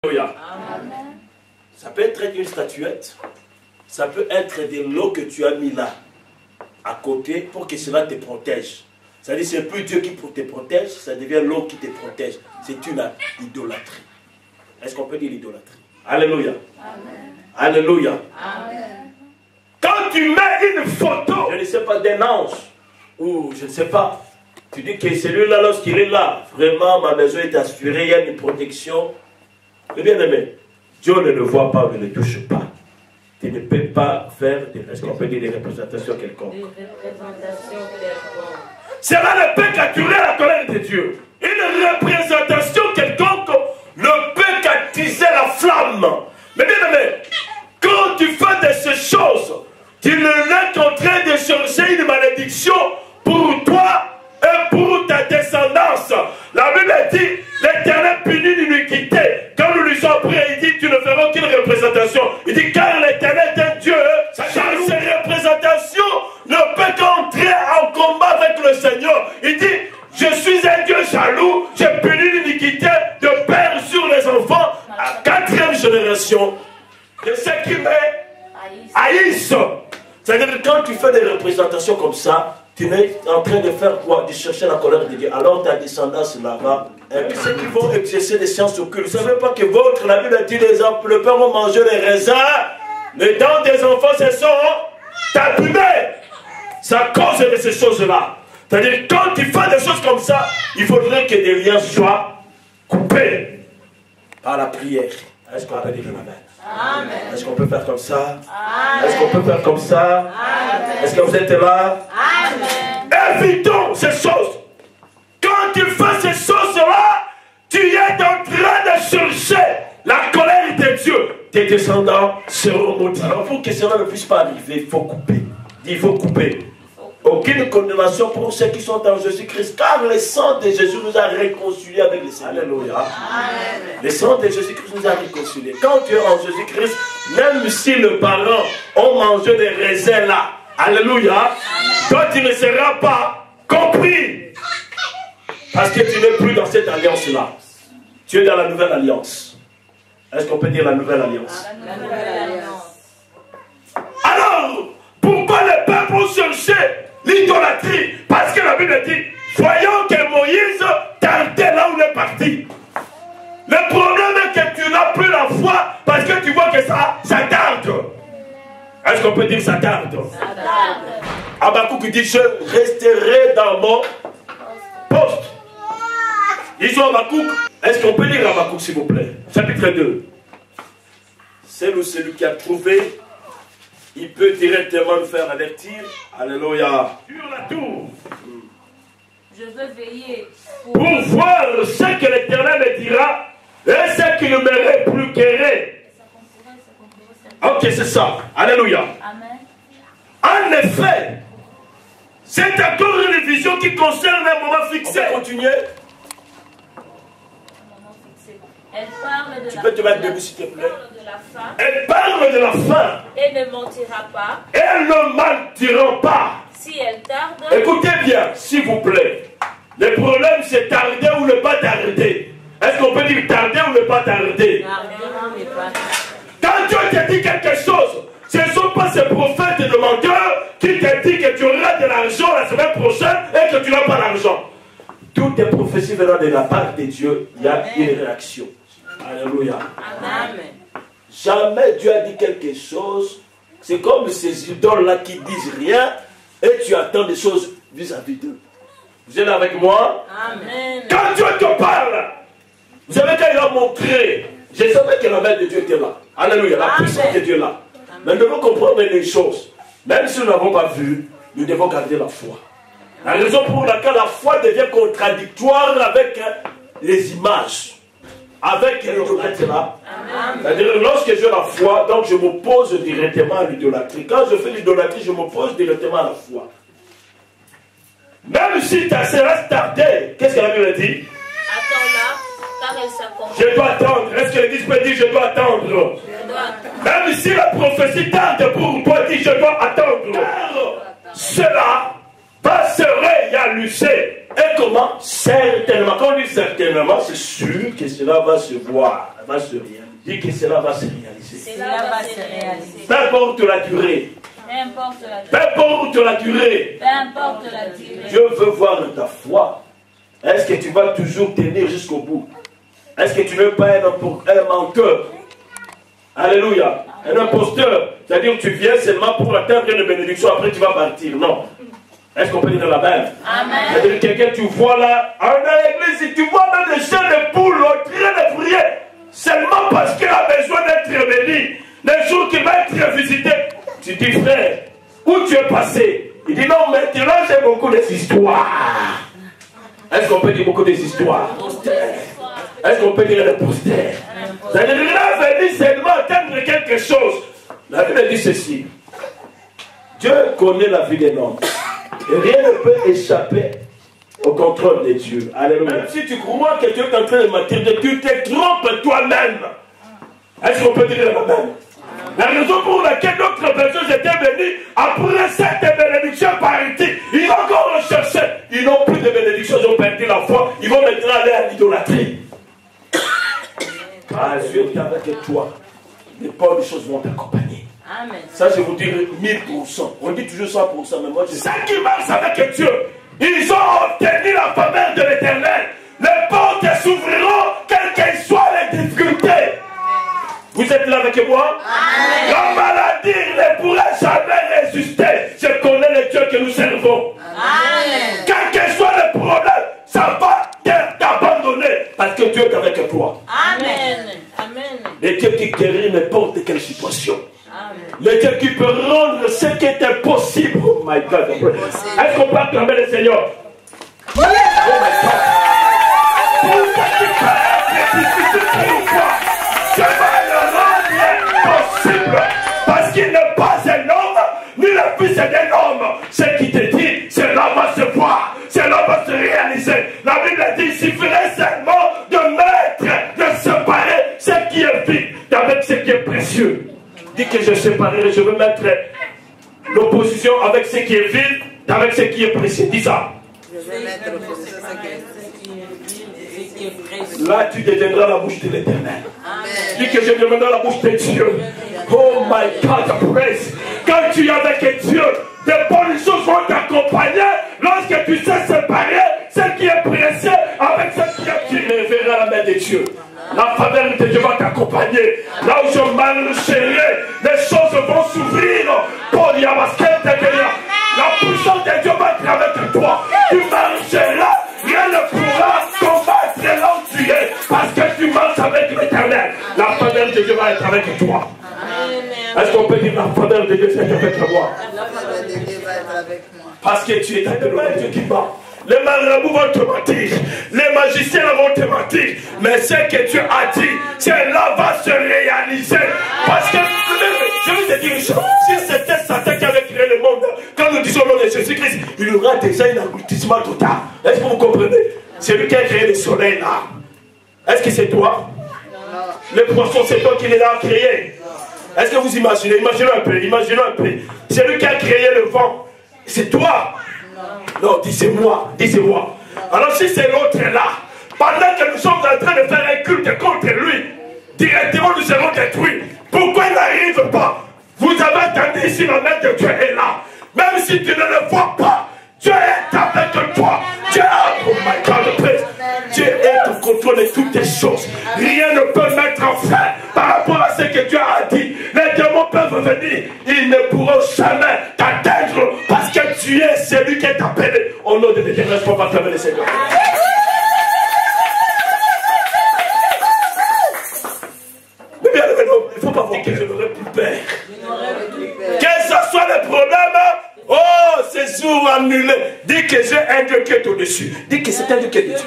Alléluia. Ça peut être une statuette, ça peut être de l'eau que tu as mis là, à côté, pour que cela te protège. C'est-à-dire, c'est plus Dieu qui te protège, ça devient l'eau qui te protège. C'est une idolâtrie. Est-ce qu'on peut dire l'idolâtrie? Alléluia. Amen. Alléluia. Amen. Quand tu mets une photo, je ne sais pas, d'un ange, ou je ne sais pas, tu dis que celui-là, lorsqu'il est là, vraiment, ma maison est assurée, il y a une protection. Mais bien aimé, Dieu ne le voit pas, ne le touche pas. Tu ne peux pas faire, est-ce qu'on peut dire des représentations quelconques? Des représentations quelconques. Cela ne peut qu'attirer la colère de Dieu. Une représentation quelconque ne peut qu'attiser la flamme. Mais bien aimé, quand tu fais de ces choses, tu n'es qu'en train de chercher une malédiction pour toi et pour ta descendance. La Bible dit, l'Éternel punit l'iniquité. Quand nous lisons après, il dit, tu ne feras aucune représentation. Il dit, car l'Éternel est un Dieu. Car ces représentations ne peuvent qu'entrer en combat avec le Seigneur. Il dit, je suis un Dieu jaloux, je punis l'iniquité de père sur les enfants à 4e génération. De ceux qui haïssent. C'est-à-dire que quand tu fais des représentations comme ça, tu es en train de faire quoi? De chercher la colère de Dieu. Alors ta descendance là-bas, et ceux qui vont exercer des sciences occultes, vous ne savez pas que votre, la Bible dit, les enfants, le père vont manger les raisins, les dents des enfants se sont tapumées. C'est à cause de ces choses-là. C'est-à-dire, quand tu fais des choses comme ça, il faudrait que des liens soient coupés par la prière. Est-ce qu'on peut dire amen? Amen. Est-ce qu'on peut faire comme ça? Est-ce qu'on peut faire comme ça? Est-ce que vous êtes là? Amen. Évitons ces choses. Quand tu fais ces choses-là, tu es en train de chercher la colère de Dieu. Tes descendants seront maudits. Alors pour que cela ne puisse pas arriver, il faut couper. Il faut couper. Aucune condamnation pour ceux qui sont en Jésus-Christ, car le sang de Jésus nous a réconciliés avec le Seigneur. Alléluia. Le sang de Jésus-Christ nous a réconciliés. Quand tu es en Jésus-Christ, même si les parents ont mangé des raisins là, alléluia, toi tu ne seras pas compris. Parce que tu n'es plus dans cette alliance-là. Tu es dans la nouvelle alliance. Est-ce qu'on peut dire la nouvelle alliance? La nouvelle alliance. Alors, pourquoi le peuple ont cherché l'idolâtrie? Parce que la Bible dit, voyons que Moïse tardait là où il est parti. Le problème est que tu n'as plus la foi parce que tu vois que ça tarde. Est-ce qu'on peut dire ça tarde? Ça tarde. Habakkuk dit, je resterai dans mon poste. Ils ont Habakkuk. Est-ce qu'on peut lire Habakkuk s'il vous plaît? Chapitre 2. C'est celui qui a trouvé. Il peut directement nous faire avertir. Alléluia. Sur la tour. Je veux veiller pour voir ce que l'Éternel me dira et ce qui ne me répliquerait. Ok, c'est ça. Alléluia. Amen. En effet, c'est encore une vision qui concerne un moment fixé. On va continuer. Elle parle de tu peux te mettre debout s'il te plaît. Elle parle de la faim. Et ne mentira pas. Elle ne mentira pas. Si elle tarde. Écoutez bien, s'il vous plaît. Le problème c'est tarder ou ne pas tarder. Est-ce qu'on peut dire tarder ou ne pas tarder? Quand Dieu te dit quelque chose, ce ne sont pas ces prophètes de menteurs qui te disent que tu auras de l'argent la semaine prochaine et que tu n'as pas l'argent. Toutes les prophéties venant de la part de Dieu, il y a une réaction. Alléluia. Amen. Jamais Dieu a dit quelque chose. C'est comme ces idoles-là qui disent rien et tu attends des choses vis-à-vis d'eux. Vous êtes avec moi? Amen. Quand Dieu te parle, vous savez quand il a montré, je savais que la main de Dieu était là. Alléluia, la puissance de Dieu est là. Amen. Mais nous devons comprendre les choses. Même si nous n'avons pas vu, nous devons garder la foi. La raison pour laquelle la foi devient contradictoire avec les images, avec l'idolâtrie. C'est-à-dire, lorsque j'ai la foi, donc je m'oppose directement à l'idolâtrie. Quand je fais l'idolâtrie, je m'oppose directement à la foi. Même si ta séance tardée, qu'est-ce que la Bible dit? Attends-la, car elle s'accomplit. Je dois attendre. Est-ce que l'Église peut dire je dois attendre? Je dois attendre. Même si la prophétie tarde pour toi, dis je dois attendre. Car cela va se réaliser. Et comment? Certainement. Quand on dit certainement, c'est sûr que cela va se voir, va se réaliser. Dit que cela va se réaliser. Cela va se réaliser. Peu importe la durée. Peu importe la durée. Peu importe la durée. Peu importe la durée. Dieu veut voir ta foi. Est-ce que tu vas toujours tenir jusqu'au bout? Est-ce que tu ne veux pas être un menteur? Alléluia. Un imposteur. C'est-à-dire que tu viens seulement pour atteindre une bénédiction, après tu vas partir. Non. Est-ce qu'on peut dire la même? Amen. C'est-à-dire quelqu'un tu vois là, en l'église, si tu vois même des chaînes de poules en train de prier, seulement parce qu'il a besoin d'être béni, les jours qu'il va être visité, tu dis frère, où tu es passé? Il dit non, maintenant j'ai beaucoup d'histoires. Est-ce qu'on peut dire beaucoup d'histoires? Est-ce qu'on peut dire des posters? C'est-à-dire qu'il a venu seulement atteindre quelque chose. La Bible dit ceci. Dieu connaît la vie des hommes. Et rien ne peut échapper au contrôle de Dieu. Alléluia. Même si tu crois que Dieu est en train de mentir, tu te trompes toi-même. Est-ce qu'on peut dire la même? La raison pour laquelle d'autres personnes étaient venues après cette bénédiction partie, ils vont encore rechercher. Ils n'ont plus de bénédiction, ils ont perdu la foi. Ils vont maintenant aller à l'idolâtrie. Ah, Dieu est avec toi. Les bonnes choses vont t'accompagner. Amen. Ça, je vous dis 1000%. On dit toujours 100%, mais moi, je sais. Ceux qui marchent avec Dieu, ils ont obtenu la faveur de l'Éternel. Les portes s'ouvriront, quelles qu'elles soient les difficultés. Vous êtes là avec moi? Amen. La maladie ne pourra jamais résister. Je connais le Dieu que nous servons. Amen. Quel que soit le problème, ça va t'abandonner parce que Dieu est avec toi. Amen. Amen. Le Dieu qui guérit n'importe quelle situation. Amen. Le Dieu qui peut rendre ce qui est impossible. Oh my God. Est-ce qu'on peut acclamer le Seigneur? Oh my God. Pour ce qui peut être difficile pour toi, Dieu va le rendre possible. Parce qu'il n'est pas un homme, ni le fils d'un homme. Ce qui te dit, cela va se voir, cela va se réaliser. La Bible dit, il suffirait seulement de mettre, de séparer ce qui est vide avec ce qui est précieux. Dis que je séparerai, je veux mettre l'opposition avec ce qui est vide, avec ce qui est précieux. Dis ça. Je vais mettre l'opposition avec ce qui est vide et ce qui est précieux. Là, tu deviendras la bouche de l'Éternel. Dis que je deviendrai la bouche de Dieu. Oh my God, praise. Quand tu es avec Dieu, des bonnes choses vont t'accompagner lorsque tu sais séparer ce qui est précieux avec ce qui est vide. Tu verras la main de Dieu. La faveur de Dieu va t'accompagner. Là où je marcherai, les choses vont s'ouvrir. Pour la puissance de Dieu va être avec toi. Tu marcheras, rien ne pourra combattre là où tu es. Parce que tu marches avec l'Éternel. La faveur de Dieu va être avec toi. Est-ce qu'on peut dire la faveur de Dieu va être avec moi? La faveur de Dieu va être avec moi. Parce que tu es avec le Dieu qui bat. Les marabouts vont te mentir, les magiciens vont te mentir, mais ce que Dieu a dit, cela va se réaliser. Parce que, je vais te dire une chose, si c'était Satan qui avait créé le monde, quand nous disons le nom de Jésus-Christ, il y aura déjà un aboutissement total. Est-ce que vous comprenez? C'est lui qui a créé le soleil là. Est-ce que c'est toi? Le poisson, c'est toi qui l'as créé. Est-ce que vous imaginez? Imaginez un peu. C'est lui qui a créé le vent. C'est toi. Non, dis-moi. Alors si c'est l'autre là, pendant que nous sommes en train de faire un culte contre lui, directement nous serons détruits. Pourquoi il n'arrive pas? Vous avez entendu ici la main de Dieu est là. Même si tu ne le vois pas, Dieu est avec toi. Dieu, oh my God, Dieu est au contrôle de toutes les choses. Rien ne peut mettre en frein par rapport à ce que Dieu a dit. Les démons peuvent venir, ils ne pourront jamais t'atteindre parce que tu es celui qui est appelé au nom de l'Éternel. Je ne peux pas fermer le Seigneur. Mais bien, il ne faut pas voir que je n'aurai plus peur. Que ce soit le problème, oh, c'est jour annulé. Dis que j'ai un Dieu qui est au-dessus. Dis que c'est un Dieu qui est au-dessus.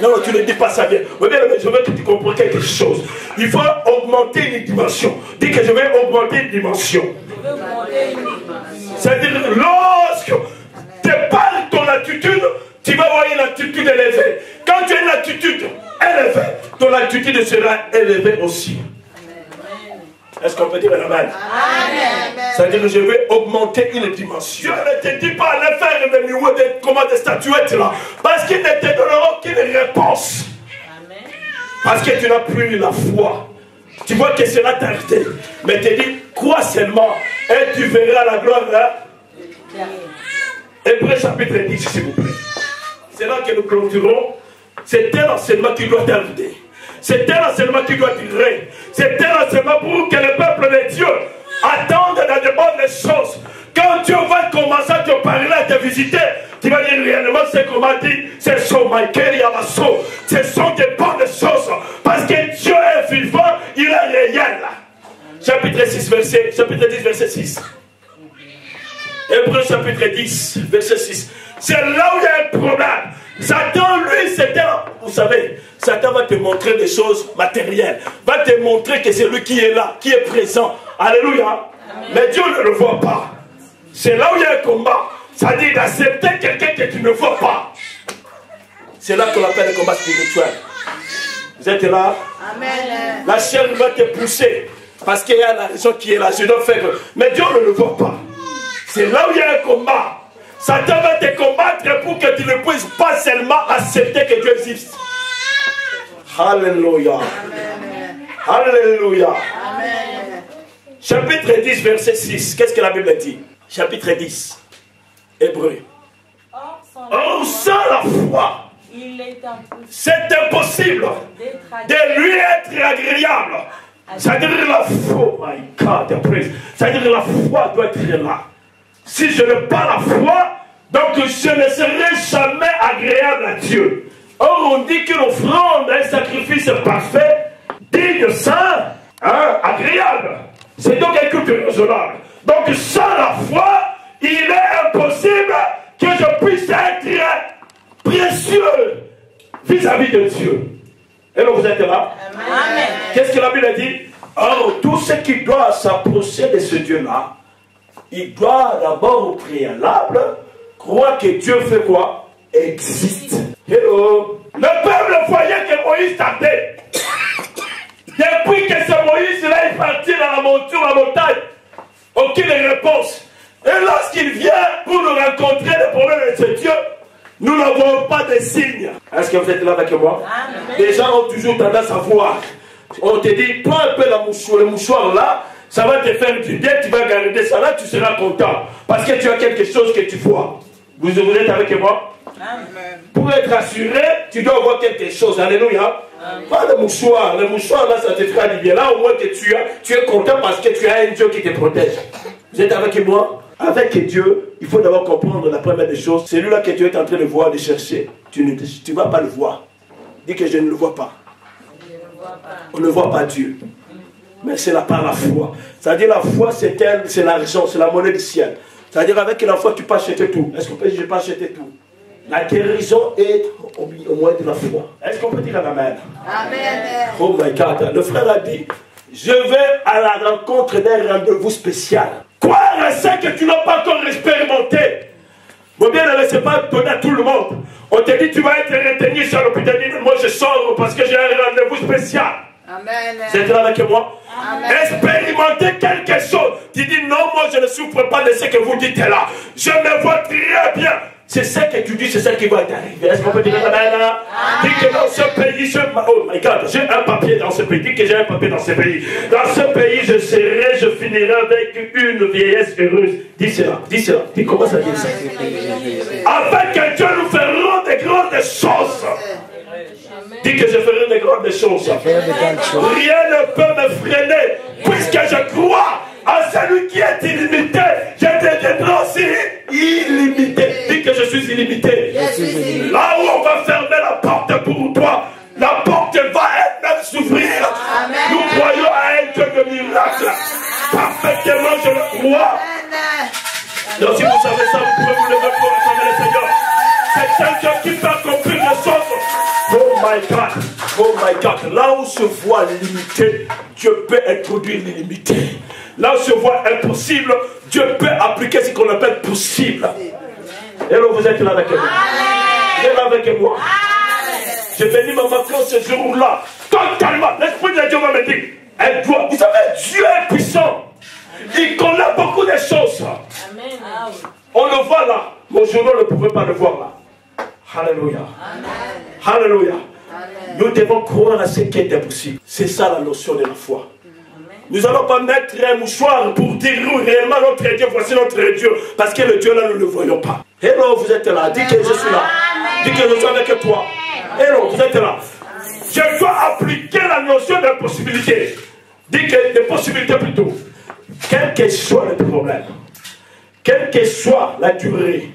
Non, tu ne dis pas ça bien. Mais bien, je veux que tu comprennes quelque chose. Il faut augmenter une dimension. Dis que je vais augmenter une dimension. C'est-à-dire, lorsque tu parles ton attitude, tu vas avoir une attitude élevée. Quand tu as une attitude élevée, ton attitude sera élevée aussi. Est-ce qu'on peut dire amen? Amen. C'est-à-dire que je vais augmenter une dimension. Je ne te dis pas allez faire des statuettes là. Parce qu'ils ne te donneront aucune réponse. Amen. Parce que tu n'as plus la foi. Tu vois que cela t'a arrêté. Mais te dis, crois seulement et tu verras la gloire là. Hébreux chapitre 10, s'il vous plaît. C'est là que nous clôturons. C'est un enseignement qui doit t'arrêter. C'est un enseignement qui doit durer. C'est un enseignement pour que le peuple de Dieu attende dans de bonnes choses. Quand Dieu va commencer à te parler, à te visiter, tu vas dire réellement ce qu'on m'a dit. Ce sont des bonnes choses. Parce que Dieu est vivant, il est réel. Chapitre 10, verset 6. Hébreux chapitre 10, verset 6. C'est là où il y a un problème. Satan, lui, vous savez, Satan va te montrer des choses matérielles. Va te montrer que c'est lui qui est là, qui est présent. Alléluia. Amen. Mais Dieu ne le voit pas. C'est là où il y a un combat. C'est-à-dire d'accepter quelqu'un que tu ne vois pas. C'est là qu'on appelle le combat spirituel. Vous êtes là? Amen. La chair va te pousser. Parce qu'il y a la raison qui est là. Je dois faire. Mais Dieu ne le voit pas. C'est là où il y a un combat. Satan va te combattre pour que tu ne puisses pas seulement accepter que Dieu existe. Alléluia. Amen. Alléluia. Amen. Chapitre 10, verset 6. Qu'est-ce que la Bible dit? Chapitre 10. Hébreu. Or, sans la foi, c'est impossible de lui être agréable. C'est-à-dire la foi, oh my God, c'est-à-dire la foi doit être là. Si je n'ai pas la foi, donc je ne serai jamais agréable à Dieu. Or, on dit qu'une offrande, un sacrifice parfait, digne, saint, agréable. C'est donc un culte raisonnable. Donc, sans la foi, il est impossible que je puisse être précieux vis-à-vis de Dieu. Et là, vous êtes là? Amen. Qu'est-ce que la Bible dit? Or, tout ce qui doit s'approcher de ce Dieu-là, il doit d'abord au préalable croire que Dieu fait quoi? Existe. Hello. Le peuple voyait que Moïs tardait. Depuis que ce Moïse-là est parti dans la montagne, aucune réponse. Et lorsqu'il vient pour nous rencontrer le problème de ce Dieu, nous n'avons pas de signes. Est-ce que vous êtes là avec moi? Amen. Les gens ont toujours tendance à voir. On te dit, prends un peu le mouchoir là, ça va te faire du bien, tu vas garder ça là, tu seras content. Parce que tu as quelque chose que tu vois. Vous êtes avec moi? Amen. Pour être assuré, tu dois avoir quelque chose. Alléluia. Amen. Pas le mouchoir. Le mouchoir là, ça te fera du bien. Là, au moins que tu es content parce que tu as un Dieu qui te protège. Vous êtes avec moi? Avec Dieu, il faut d'abord comprendre la première des choses. C'est lui là que tu es en train de voir, de chercher. Tu ne vas pas le voir. Dis que je ne le vois pas. On ne voit pas Dieu. Mais c'est là par la foi. C'est-à-dire la foi, c'est l'argent, c'est la monnaie du ciel. C'est-à-dire avec la foi, tu peux acheter tout. Est-ce qu'on peut dire je peux acheter tout? La guérison est au moins de la foi. Est-ce qu'on peut dire amen? Amen. Oh my God. Le frère a dit, je vais à la rencontre d'un rendez-vous spécial. Quoi? C'est que tu n'as pas encore expérimenté. Mon bien, ne laissez pas donner à tout le monde. On te dit, tu vas être retenu sur l'hôpital. Moi, je sors parce que j'ai un rendez-vous spécial. Amen. Vous êtes là avec moi? Amen. Expérimentez quelque chose. Tu dis, non, moi, je ne souffre pas de ce que vous dites là. Je me vois très bien. C'est ça que tu dis, c'est ça qui va t'arriver. Est-ce qu'on peut dire amen? Dis que dans ce pays, oh my God, j'ai un papier dans ce pays. Dis que j'ai un papier dans ce pays. Dans ce pays, je finirai avec une vieillesse heureuse. Dis cela, dis cela. Dis comment ça dit ça? Afin que Dieu nous fera de grandes choses. Dis que je ferai de grandes choses. Rien ne peut me freiner, puisque je crois à celui qui est illimité. Je deviendrai aussi illimité. Dis que je suis illimité. Là où on va fermer la porte pour toi, la porte va elle-même s'ouvrir. Nous croyons à un Dieu de miracle. Parfaitement, je le crois. Donc si vous savez ça, vous pouvez vous lever pour acclamer le Seigneur. C'est un Dieu qui peut accomplir les choses. Oh my God, oh my God. Là où se voit limité, Dieu peut introduire l'illimité. Là où se voit impossible, Dieu peut appliquer ce qu'on appelle possible. Et là, vous êtes là avec moi. Vous êtes là avec moi. J'ai béni ma vacances ce jour-là. Totalement. L'Esprit de Dieu va me dire, elle doit. Vous savez, Dieu est le voir là. Alléluia. Alléluia. Nous devons croire à ce qui est impossible. C'est ça la notion de la foi. Nous n'allons pas mettre un mouchoir pour dire réellement notre Dieu, voici notre Dieu. Parce que le Dieu là, nous ne le voyons pas. Hello, vous êtes là. Dis que je suis là. Dis que je suis avec toi. Hello, vous êtes là. Je dois appliquer la notion d'impossibilité. Dis que des possibilités plutôt. Quel que soit le problème, quelle que soit la durée,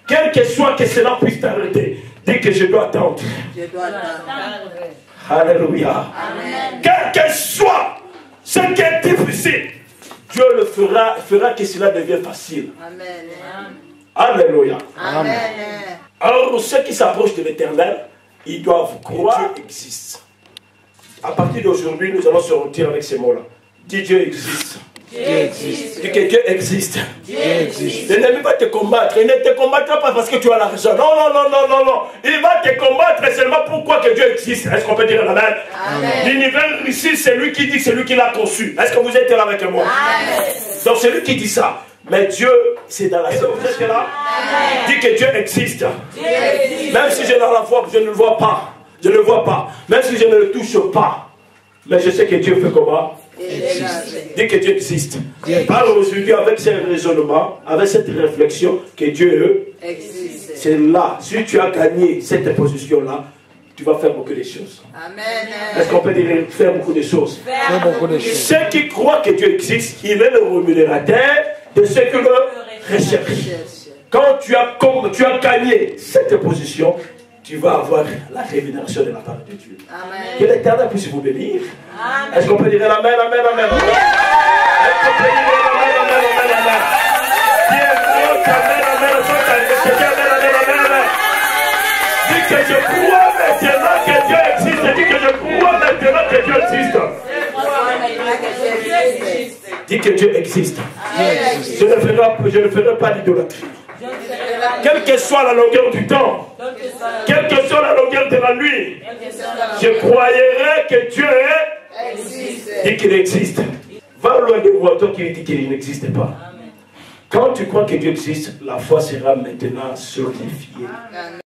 quel que soit que cela puisse t'arrêter, dis que je dois attendre. Je dois attendre. Alléluia. Quel que soit ce qui est difficile, Dieu le fera que cela devienne facile. Amen. Alléluia. Amen. Alors ceux qui s'approchent de l'Éternel, ils doivent croire que Dieu existe. À partir d'aujourd'hui, nous allons se retirer avec ces mots-là. Dis Dieu existe. Dieu existe. Dis que Dieu existe. Dieu existe. L'ennemi va te combattre. Il ne te combattra pas parce que tu as l'argent. Non, non, non, non, non, non. Il va te combattre seulement pourquoi que Dieu existe. Est-ce qu'on peut dire amen? L'univers ici, c'est lui qui dit, c'est lui qui l'a conçu. Est-ce que vous êtes là avec moi? Amen. Donc c'est lui qui dit ça. Mais Dieu, c'est dans la vie. Vous êtes là? Dis que Dieu existe. Dieu existe. Même si je ne la vois, je ne le vois pas. Je ne le vois pas. Même si je ne le touche pas. Mais je sais que Dieu fait comment? Dis que Dieu existe. Parle aujourd'hui avec ces raisonnements, avec cette réflexion que Dieu existe. C'est là. Si tu as gagné cette position-là, tu vas faire beaucoup de choses. Amen. Est-ce qu'on peut dire faire beaucoup de choses? Faire beaucoup de choses. Ceux qui croient que Dieu existe, il est le rémunérateur de ceux qui le recherchent. Quand tu as gagné cette position, tu vas avoir la rémunération de la part de Dieu. Amen. Que l'Éternel puisse vous bénir. Est-ce qu'on peut dire amen, amen, amen? Est-ce qu'on peut dire amen, amen, amen, amen? Dis amen, amen, amen. Dis que je crois maintenant que Dieu existe. Dis que je crois maintenant que Dieu existe. Dis que Dieu existe. Je ne ferai pas d'idolâtrie. Quelle que soit la longueur du temps, quelle que soit la longueur de la nuit, je croirai que Dieu existe. Dit qu'il existe. Va loin de moi, toi qui dis qu'il n'existe pas. Quand tu crois que Dieu existe, la foi sera maintenant solidifiée.